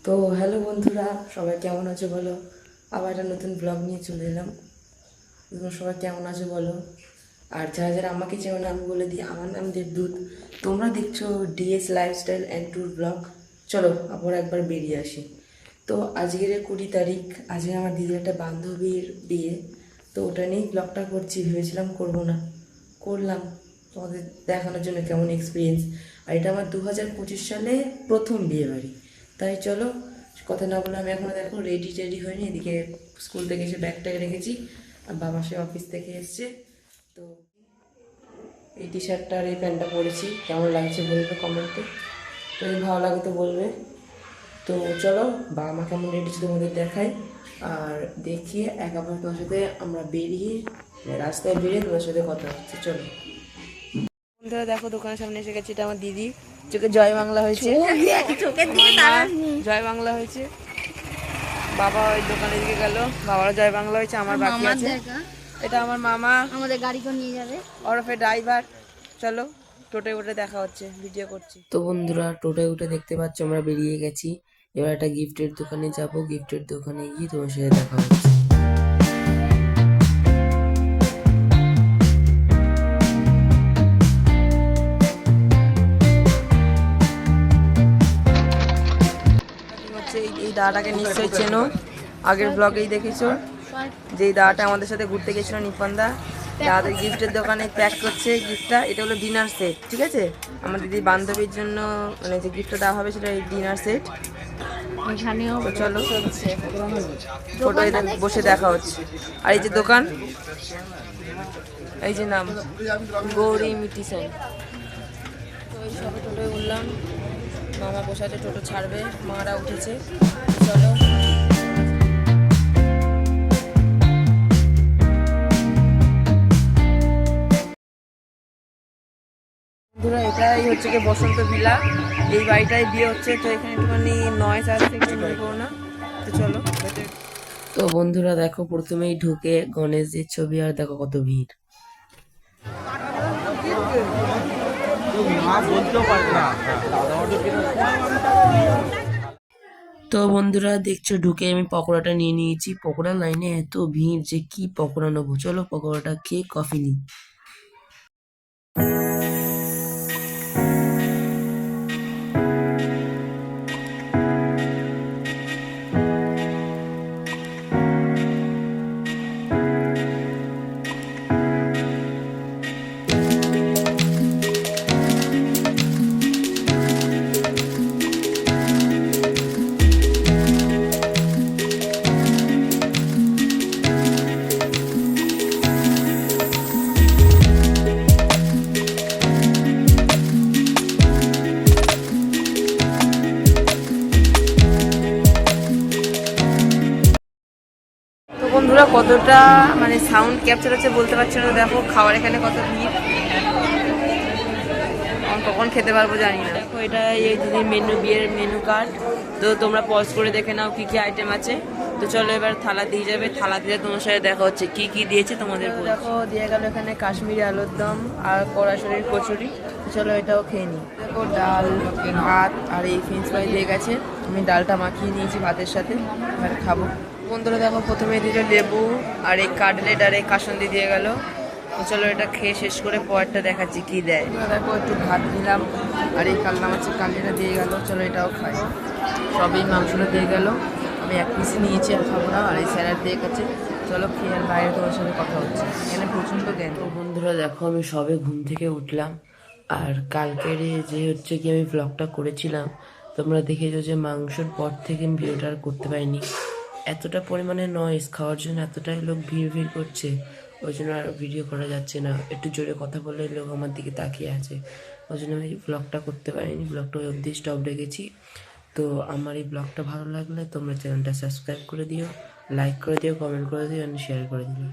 তো হ্যালো বন্ধুরা, সবাই কেমন আছো বলো। আবার একটা নতুন ব্লগ নিয়ে চলে এলাম। তোমরা সবাই কেমন আছো বলো। আর যারা যারা আমাকে চেনো না, আমি বলে দিই, আমার নাম দেবদূত। তোমরা দেখছো DS lifestyle and tour blog. চলো আবার একবার বেরিয়ে আসি। তো আজকের 20 তারিখ, আজকে আমার দিদির একটা বান্ধবীর বিয়ে। তো ওটা নিয়েই ব্লগটা করছি, ভেবেছিলাম করবো না, করলাম তোমাদের দেখানোর জন্য কেমন এক্সপিরিয়েন্স। আর এটা আমার 2025 সালে প্রথম বিয়ে বাড়ি। তাই চলো, কথা না বলে আমি এখনো দেখো রেডি টেডি হয়নি। এদিকে স্কুল থেকে এসে ব্যাগটাকে রেখেছি, আর বাবা সে অফিস থেকে এসছে। তো এই টি শার্টটা আর এই প্যান্টটা পরেছি, কেমন লাগছে বলবে কমেন্টে। যদি ভালো লাগে তো বলবে। তো চলো বাবা মা কেমন রেডি ছিল তোমাদের দেখাই, আর দেখিয়ে একেবারে তোমার সাথে আমরা বেরিয়ে রাস্তায় বেরিয়ে তোমার সাথে কথা হচ্ছে। চলো বন্ধুরা, দেখো দোকানের সামনে এসে গেছে। এটা আমার দিদি, চোখে জয় বাংলা হয়েছে, জয় বাংলা হয়েছে। বাবা ওই দোকানের দিকে গেল, বাবারও জয় বাংলা হয়েছে, আমার বাকি আছে। এটা আমার মামা, আমাদের গাড়ি করে নিয়ে যাবে, ওরফে ড্রাইভার। চলো টোটোয় উঠে দেখা হচ্ছে, ভিডিও করছি। তো বন্ধুরা, টোটোয় উঠে দেখতে পাচ্ছ আমরা বেরিয়ে গেছি। এবার একটা গিফটের দোকানে যাব, গিফটের দোকানে গিয়ে তোমার সাথে দেখা হচ্ছে। হচ্ছে এই দাদাটাকে নিশ্চয়ই চেনো, আগের ব্লগেই দেখেছো, যেই দাদাটা আমাদের সাথে ঘুরতে গেছিল নিপন্দা। দাদাদের গিফটের দোকানে প্যাক করছে গিফটটা। এটা হলো ডিনার সেট, ঠিক আছে? আমার দিদির বান্ধবীর জন্য মানে যে গিফটটা দেওয়া হবে সেটা এই ডিনার সেট। তো চলো টোটোয় বসে দেখা হচ্ছে। আর এই যে দোকান, এই যে নাম গৌরী মিটিশন। তো ওই সবে টোটোয় উঠলাম, মামা বসে আছে, টোটো ছাড়বে, মারা উঠেছে। চলো বন্ধুরা, এটাই হচ্ছে কি বসন্ত ভিলা। এই বাড়িটাই বিয়ে হচ্ছে, তো এখানে একটুখানি নয়েজ আসছে, কিছু মনে করো না। তো চলো। তো বন্ধুরা দেখো, প্রথমেই ঢুকে গণেশজির ছবি, আর দেখো কত ভিড়। তো বন্ধুরা দেখছো, ঢুকে আমি পকোড়াটা নিয়ে নিয়েছি। পকোড়া লাইনে এত ভিড় যে কি পকোড়া নেবো। চলো পকোড়াটা খেয়ে কফি নিই। তো বন্ধুরা, কতটা মানে সাউন্ড ক্যাপচার হচ্ছে বলতে পারছি না। দেখো খাওয়ার এখানে কত ভিড়, কখন খেতে পারবো জানি না। দেখো এটা এই দিদির মেনু, বিয়ের মেনু কার্ড। তো তোমরা পজ করে দেখে নাও কি কি আইটেম আছে। তো চলো এবার থালা দিয়ে যাবে, থালা দিয়ে তোমার সাথে দেখা হচ্ছে কি কি দিয়েছে তোমাদের। দেখো দিয়ে গেল এখানে কাশ্মীরি আলুর দম আর কড়াশড়ির কচুরি। চলো এটাও খেয়ে নিই। দেখো ডাল, ভাত আর এই ফ্রেঞ্চ ফ্রাই দিয়ে গেছে। আমি ডালটা মাখিয়ে নিয়েছি ভাতের সাথে, এবার খাবো। বন্ধুরা দেখো, প্রথমে দিল লেবু আর এই কাটলেট আর এই কাসন্দি দিয়ে গেল। চলো এটা খেয়ে শেষ করে পরেরটা দেখাচ্ছি কি দেয়। দেখো একটু ভাত নিলাম আর এই কালনা মাছের কালিটা দিয়ে গেল। চলো এটাও খাই। সবই মাংসটা দিয়ে গেল, আমি এক পিস নিয়েছি আর খাবো না। আর এই স্যালাড দিয়ে গেছে। চলো খেয়ে আর বাইরে তোমার সাথে কথা হচ্ছে, এখানে প্রচণ্ড জ্ঞান। তো বন্ধুরা দেখো, আমি সবে ঘুম থেকে উঠলাম। আর কালকের যে হচ্ছে কি আমি ব্লগটা করেছিলাম, তোমরা দেখেছো যে মাংসর পর থেকে আমি ভিডিওটা আর করতে পারিনি। এতটা পরিমাণে নয়েজ, খাওয়ার জন্য এতটাই লোক ভিড় ভিড় করছে, ওই জন্য আর ভিডিও করা যাচ্ছে না। একটু জোরে কথা বললে লোক আমার দিকে তাকিয়ে আছে, ওই জন্য আমি ব্লগটা করতে পারিনি। ব্লগটা ওই অবধি স্টপ রেখেছি। তো আমার এই ব্লগটা ভালো লাগলে তোমরা চ্যানেলটা সাবস্ক্রাইব করে দিও, লাইক করে দিও, কমেন্ট করে দিও, শেয়ার করে দিও।